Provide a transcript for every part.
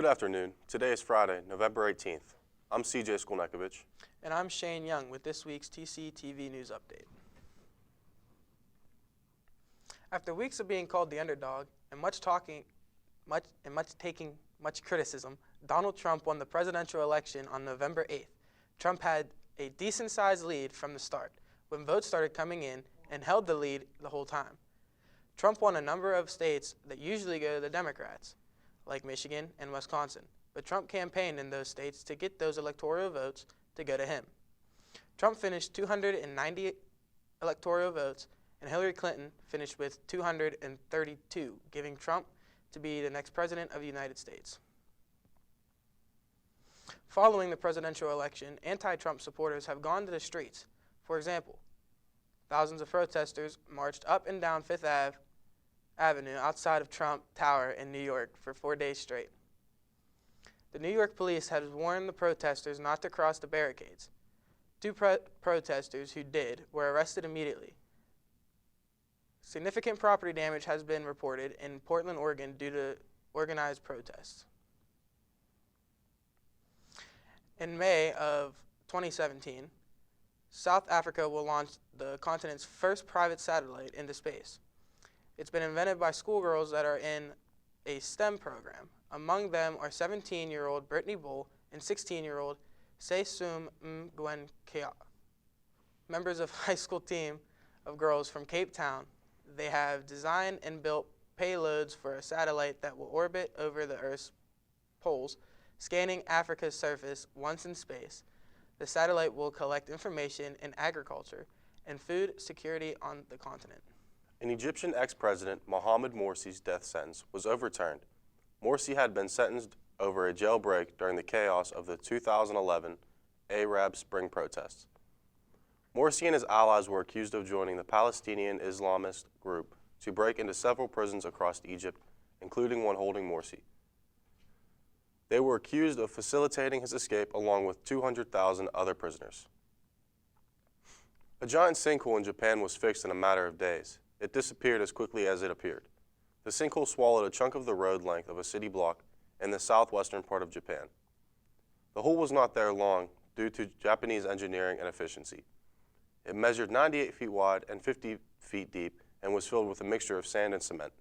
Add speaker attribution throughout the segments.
Speaker 1: Good afternoon. Today is Friday, November 18th. I'm CJ Skolnekovich.
Speaker 2: And I'm Shane Young with this week's TCTV News Update. After weeks of being called the underdog and much criticism, Donald Trump won the presidential election on November 8th. Trump had a decent-sized lead from the start when votes started coming in and held the lead the whole time. Trump won a number of states that usually go to the Democrats, like Michigan and Wisconsin, but Trump campaigned in those states to get those electoral votes to go to him. Trump finished 290 electoral votes, and Hillary Clinton finished with 232, giving Trump to be the next president of the United States. Following the presidential election, anti-Trump supporters have gone to the streets. For example, thousands of protesters marched up and down Fifth Avenue outside of Trump Tower in New York for 4 days straight. The New York police has warned the protesters not to cross the barricades. Two protesters who did were arrested immediately. Significant property damage has been reported in Portland, Oregon due to organized protests. In May of 2017, South Africa will launch the continent's first private satellite into space. It's been invented by schoolgirls that are in a STEM program. Among them are 17-year-old Brittany Bull and 16-year-old Seisum Mgwen Kia, members of a high school team of girls from Cape Town. They have designed and built payloads for a satellite that will orbit over the Earth's poles, scanning Africa's surface once in space. The satellite will collect information in agriculture and food security on the continent.
Speaker 1: An Egyptian ex-president, Mohamed Morsi's death sentence was overturned. Morsi had been sentenced over a jailbreak during the chaos of the 2011 Arab Spring protests. Morsi and his allies were accused of joining the Palestinian Islamist group to break into several prisons across Egypt, including one holding Morsi. They were accused of facilitating his escape along with 200,000 other prisoners. A giant sinkhole in Japan was fixed in a matter of days. It disappeared as quickly as it appeared. The sinkhole swallowed a chunk of the road length of a city block in the southwestern part of Japan. The hole was not there long due to Japanese engineering and efficiency. It measured 98 feet wide and 50 feet deep and was filled with a mixture of sand and cement.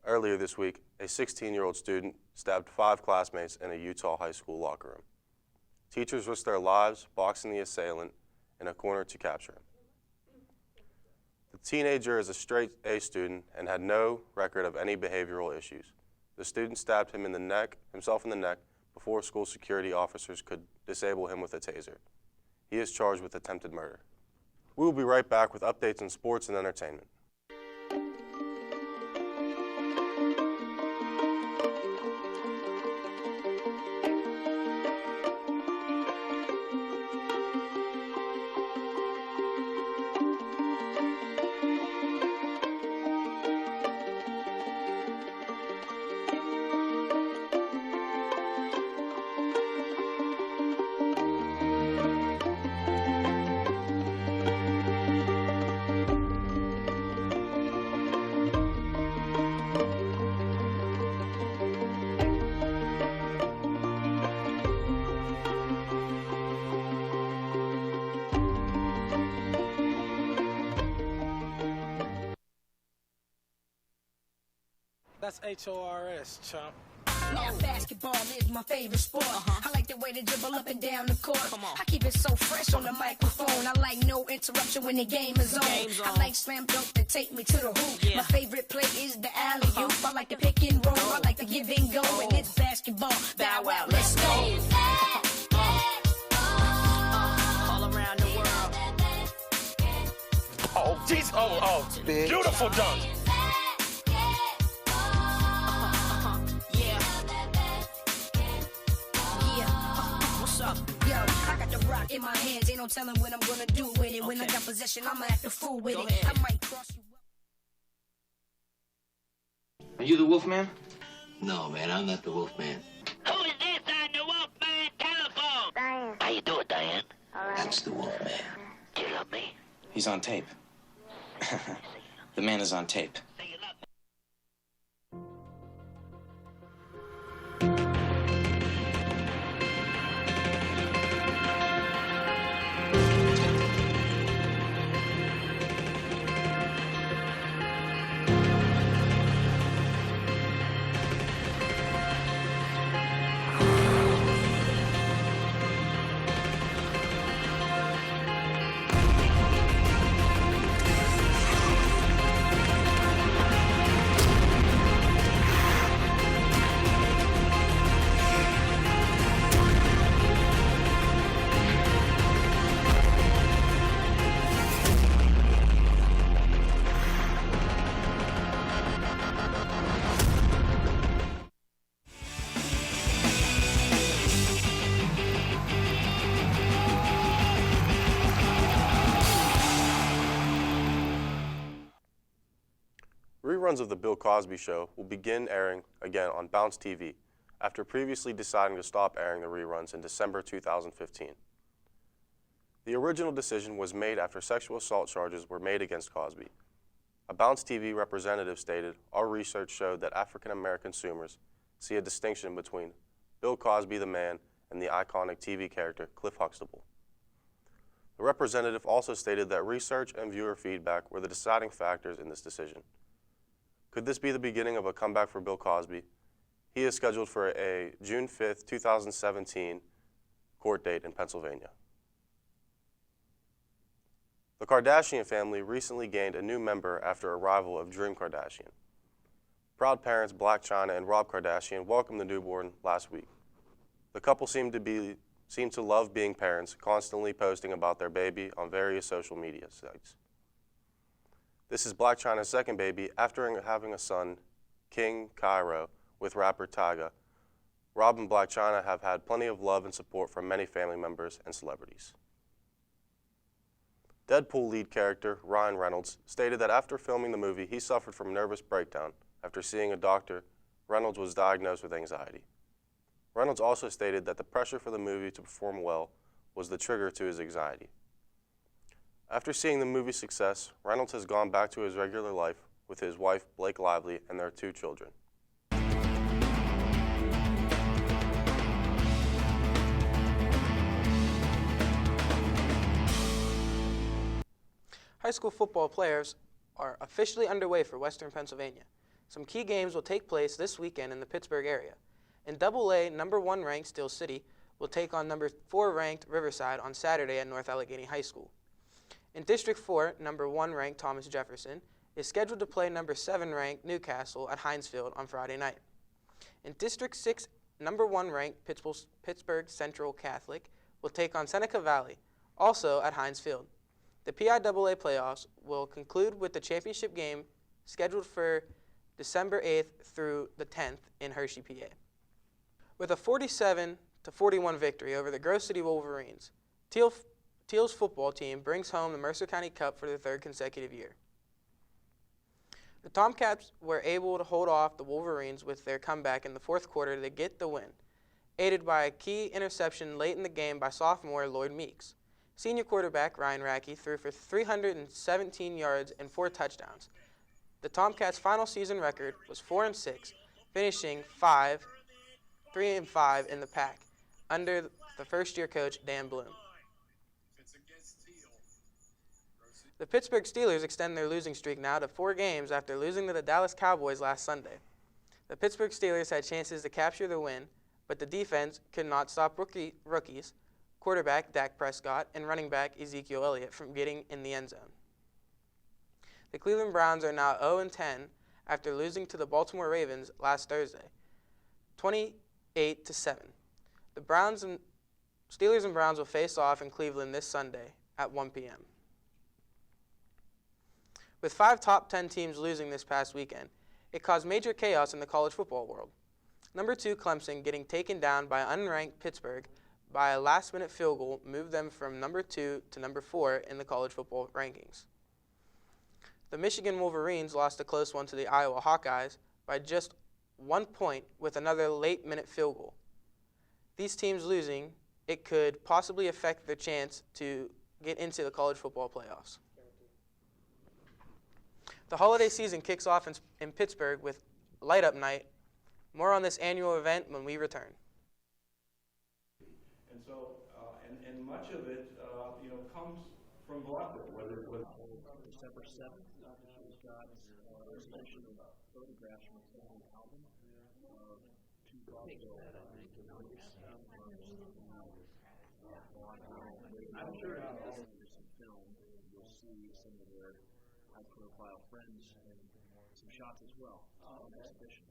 Speaker 1: Earlier this week, a 16-year-old student stabbed 5 classmates in a Utah high school locker room. Teachers risked their lives boxing the assailant in a corner to capture him. The teenager is a straight A student and had no record of any behavioral issues. The student stabbed himself in the neck before school security officers could disable him with a taser. He is charged with attempted murder. We will be right back with updates in sports and entertainment.
Speaker 3: That's H-O-R-S, chump.
Speaker 4: Now basketball is my favorite sport. I like the way they dribble up and down the court. I keep it so fresh on the microphone. I like no interruption when the game is on. I like slam dunk to take me to the hoop. My favorite play is the alley-oop. I like the pick and roll. I like the give and go. And it's basketball. Bow wow, let's go.
Speaker 3: All around the world. Oh, geez. Oh, beautiful dunk.
Speaker 4: In my hands, ain't no telling what I'm gonna do with it. When I got possession, I'ma act a fool with it. I might cross you up.
Speaker 5: Are you the Wolfman?
Speaker 6: No, man, I'm not the Wolfman.
Speaker 7: Who is this on the Wolfman telephone? Diane. How you doing, Diane?
Speaker 6: All right. That's the Wolfman.
Speaker 7: Do you love me?
Speaker 5: He's on tape. The man is on tape.
Speaker 7: Say you love me.
Speaker 1: Reruns of The Bill Cosby Show will begin airing again on Bounce TV after previously deciding to stop airing the reruns in December 2015. The original decision was made after sexual assault charges were made against Cosby. A Bounce TV representative stated, "Our research showed that African American consumers see a distinction between Bill Cosby the man and the iconic TV character Cliff Huxtable." The representative also stated that research and viewer feedback were the deciding factors in this decision. Could this be the beginning of a comeback for Bill Cosby? He is scheduled for a June 5th, 2017 court date in Pennsylvania. The Kardashian family recently gained a new member after arrival of Dream Kardashian. Proud parents Blac Chyna and Rob Kardashian welcomed the newborn last week. The couple seemed to love being parents, constantly posting about their baby on various social media sites. This is Blac Chyna's second baby after having a son, King Cairo, with rapper Tyga. Rob and Blac Chyna have had plenty of love and support from many family members and celebrities. Deadpool lead character Ryan Reynolds stated that after filming the movie, he suffered from nervous breakdown. After seeing a doctor, Reynolds was diagnosed with anxiety. Reynolds also stated that the pressure for the movie to perform well was the trigger to his anxiety. After seeing the movie's success, Reynolds has gone back to his regular life with his wife, Blake Lively, and their 2 children.
Speaker 2: High school football players are officially underway for Western Pennsylvania. Some key games will take place this weekend in the Pittsburgh area. In AA, number 1 ranked Steel City will take on number 4 ranked Riverside on Saturday at North Allegheny High School. In District 4, number 1 ranked Thomas Jefferson is scheduled to play number 7 ranked Newcastle at Heinz Field on Friday night. In District 6, number 1 ranked Pittsburgh Central Catholic will take on Seneca Valley, also at Heinz Field. The PIAA playoffs will conclude with the championship game scheduled for December 8th through the 10th in Hershey, PA. With a 47-41 victory over the Grove City Wolverines, Thiel's football team brings home the Mercer County Cup for the 3rd consecutive year. The Tomcats were able to hold off the Wolverines with their comeback in the 4th quarter to get the win, aided by a key interception late in the game by sophomore Lloyd Meeks. Senior quarterback Ryan Rackey threw for 317 yards and 4 touchdowns. The Tomcats' final season record was 4-6, finishing 3-5 in the pack under the first-year coach Dan Bloom. The Pittsburgh Steelers extend their losing streak now to 4 games after losing to the Dallas Cowboys last Sunday. The Pittsburgh Steelers had chances to capture the win, but the defense could not stop rookies, quarterback Dak Prescott, and running back Ezekiel Elliott from getting in the end zone. The Cleveland Browns are now 0-10 after losing to the Baltimore Ravens last Thursday, 28-7. The Steelers and Browns will face off in Cleveland this Sunday at 1 p.m. With 5 top 10 teams losing this past weekend, it caused major chaos in the college football world. Number 2 Clemson getting taken down by unranked Pittsburgh by a last-minute field goal moved them from number 2 to number 4 in the college football rankings. The Michigan Wolverines lost a close one to the Iowa Hawkeyes by just 1 point with another late-minute field goal. These teams losing, it could possibly affect their chance to get into the college football playoffs. The holiday season kicks off in Pittsburgh with Light Up Night. More on this annual event when we return.
Speaker 5: And so, and much of it, comes from Broadway, whether it was
Speaker 8: December 7th, we've got a selection of photographs from the album of 2 Broadway. I'm sure there's some film, you'll see some of their high-profile friends and some shots as well on the exhibition.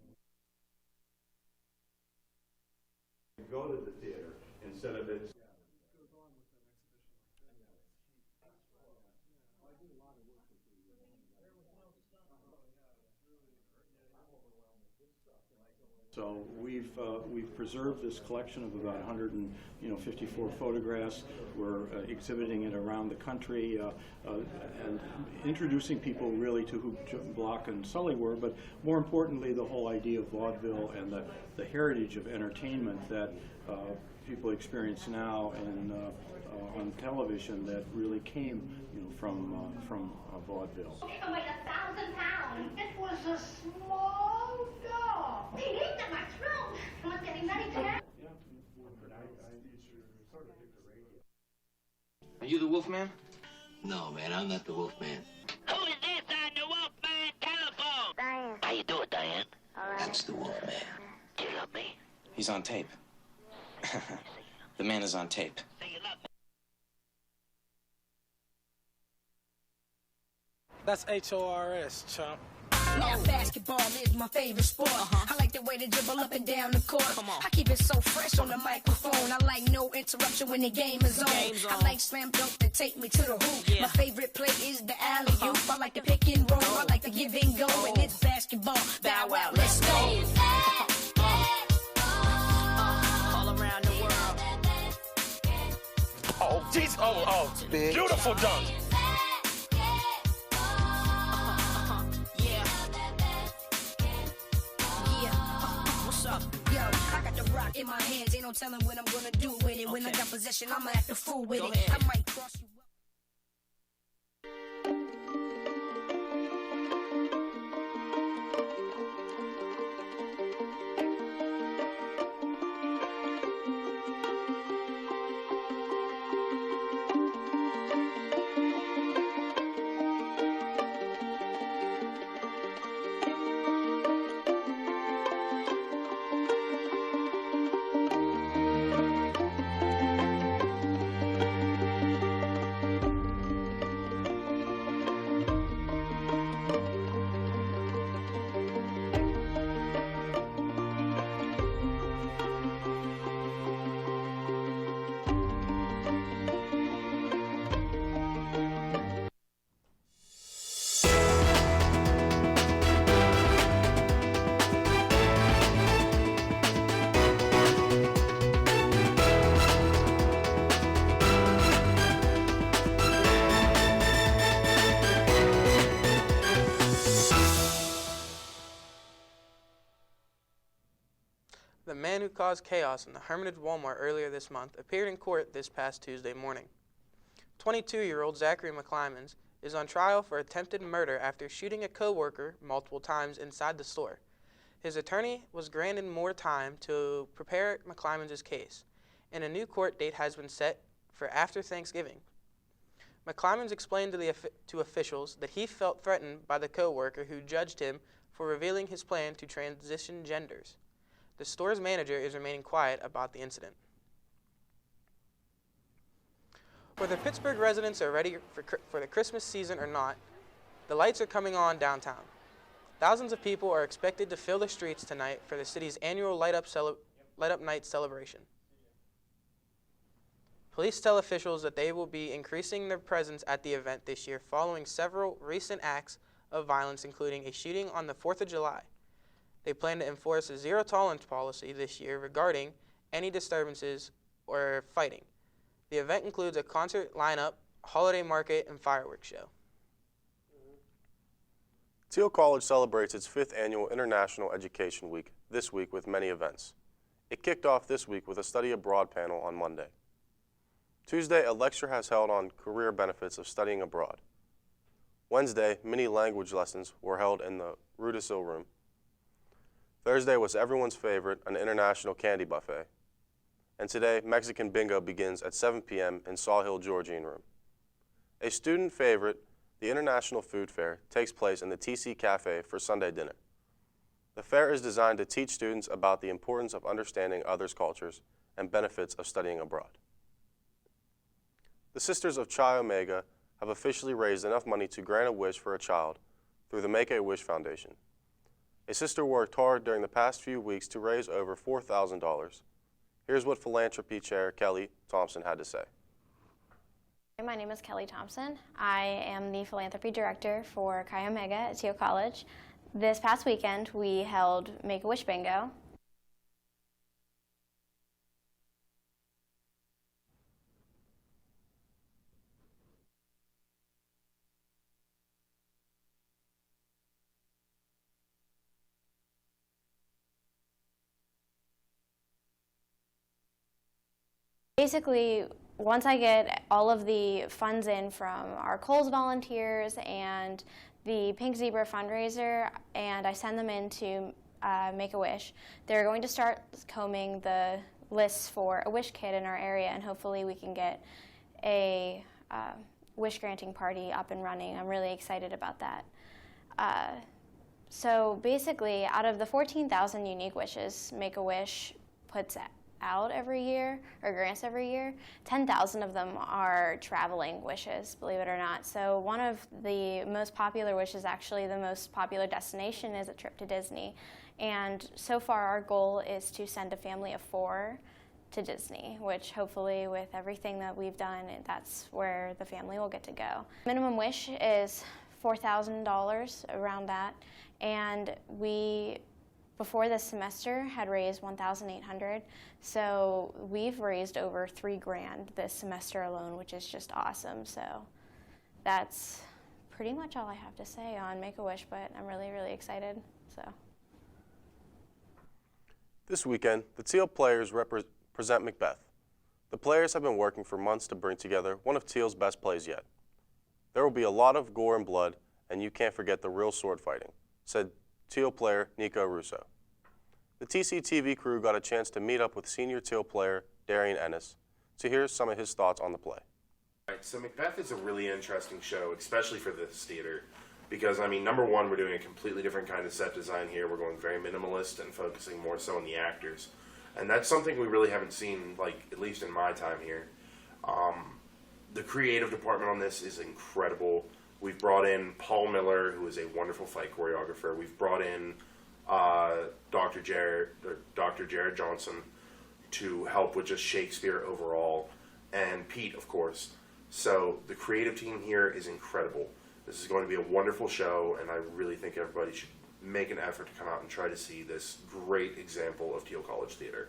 Speaker 5: Go to the theater instead of it. So we've preserved this collection of about 154 photographs. We're exhibiting it around the country and introducing people really to who Block and Sully were, but more importantly, the whole idea of vaudeville and the heritage of entertainment that people experience now and on television that really came, from vaudeville.
Speaker 4: It'll weigh 1,000 pounds. It was a small dog. He ate that much room. I was getting ready to have.
Speaker 9: Are you the Wolfman?
Speaker 6: No, man, I'm not the Wolfman.
Speaker 7: Who is this on the Wolfman telephone?
Speaker 4: Diane.
Speaker 7: How you doing, Diane?
Speaker 4: All right.
Speaker 6: That's the Wolfman.
Speaker 7: Do you love me?
Speaker 9: He's on tape. The man is on tape.
Speaker 7: Say you love me.
Speaker 3: That's HORS, chump.
Speaker 4: Now basketball is my favorite sport. I like the way they dribble up and down the court. I keep it so fresh on the microphone. I like no interruption when the game is on. I like slam dunk to take me to the hoop. My favorite play is the alley-oop. I like the pick and roll. I like the give and go. And it's basketball. Bow wow, let's go.
Speaker 3: All around the world. Oh, geez. Oh. Beautiful dunk.
Speaker 4: In my hands, ain't no telling what I'm gonna do with it. When I got possession, I'ma act a fool with it. I might cross you.
Speaker 2: The man who caused chaos in the Hermitage Walmart earlier this month appeared in court this past Tuesday morning. 22-year-old Zachary McClymans is on trial for attempted murder after shooting a co-worker multiple times inside the store. His attorney was granted more time to prepare McClymans' case, and a new court date has been set for after Thanksgiving. McClymans explained to officials that he felt threatened by the co-worker who judged him for revealing his plan to transition genders. The store's manager is remaining quiet about the incident. Whether Pittsburgh residents are ready for the Christmas season or not, the lights are coming on downtown. Thousands of people are expected to fill the streets tonight for the city's annual Light Up Night celebration. Police tell officials that they will be increasing their presence at the event this year following several recent acts of violence, including a shooting on the 4th of July. They plan to enforce a zero-tolerance policy this year regarding any disturbances or fighting. The event includes a concert lineup, holiday market, and fireworks show.
Speaker 1: Thiel College celebrates its 5th annual International Education Week this week with many events. It kicked off this week with a study abroad panel on Monday. Tuesday, a lecture has held on career benefits of studying abroad. Wednesday, mini language lessons were held in the Rudisill Room. Thursday was everyone's favorite, an international candy buffet. And today, Mexican bingo begins at 7 p.m. in Sawhill Georgian Room. A student favorite, the International Food Fair, takes place in the TC Cafe for Sunday dinner. The fair is designed to teach students about the importance of understanding others' cultures and benefits of studying abroad. The Sisters of Chi Omega have officially raised enough money to grant a wish for a child through the Make-A-Wish Foundation. A sister worked hard during the past few weeks to raise over $4,000. Here's what Philanthropy Chair Kelly Thompson had to say.
Speaker 10: My name is Kelly Thompson. I am the Philanthropy Director for Chi Omega at Thiel College. This past weekend, we held Make-A-Wish Bingo. Basically, once I get all of the funds in from our Kohl's volunteers and the Pink Zebra fundraiser, and I send them in to Make-A-Wish, they're going to start combing the lists for a wish kit in our area, and hopefully we can get a wish granting party up and running. I'm really excited about that. So basically, out of the 14,000 unique wishes Make-A-Wish puts out every year, or grants every year, 10,000 of them are traveling wishes, believe it or not. So one of the most popular wishes, actually the most popular destination, is a trip to Disney. And so far our goal is to send a family of 4 to Disney, which hopefully with everything that we've done, that's where the family will get to go. Minimum wish is $4,000, around that. And we, before this semester, had raised $1,800. So we've raised over $3 grand this semester alone, which is just awesome. So that's pretty much all I have to say on Make-A-Wish, but I'm really, really excited. So.
Speaker 1: This weekend, the Thiel players present Macbeth. The players have been working for months to bring together one of Thiel's best plays yet. There will be a lot of gore and blood, and you can't forget the real sword fighting, said Thiel player Nico Russo. The TCTV crew got a chance to meet up with senior Thiel player Darian Ennis to hear some of his thoughts on the play.
Speaker 11: Right, so Macbeth is a really interesting show, especially for this theater, because, I mean, number one, we're doing a completely different kind of set design here. We're going very minimalist and focusing more so on the actors. And that's something we really haven't seen, like, at least in my time here. The creative department on this is incredible. We've brought in Paul Miller, who is a wonderful fight choreographer. We've brought in Dr. Jared Johnson to help with just Shakespeare overall, and Pete, of course. So the creative team here is incredible. This is going to be a wonderful show, and I really think everybody should make an effort to come out and try to see this great example of Thiel College theater.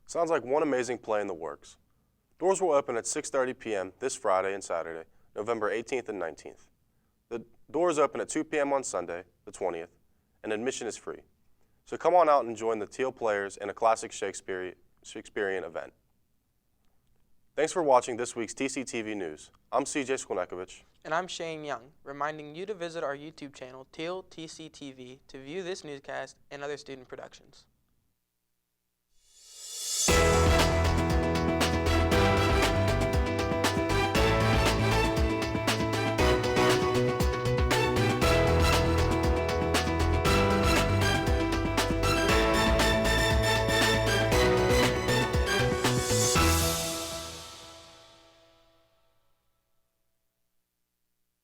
Speaker 1: Sounds like one amazing play in the works. Doors will open at 6:30 p.m. this Friday and Saturday, November 18th and 19th. The doors open at 2 p.m. on Sunday, the 20th, and admission is free. So come on out and join the Thiel players in a classic Shakespearean event. Thanks for watching this week's TCTV News. I'm CJ Skolnekovich.
Speaker 2: And I'm Shane Young, reminding you to visit our YouTube channel, Thiel TCTV, to view this newscast and other student productions.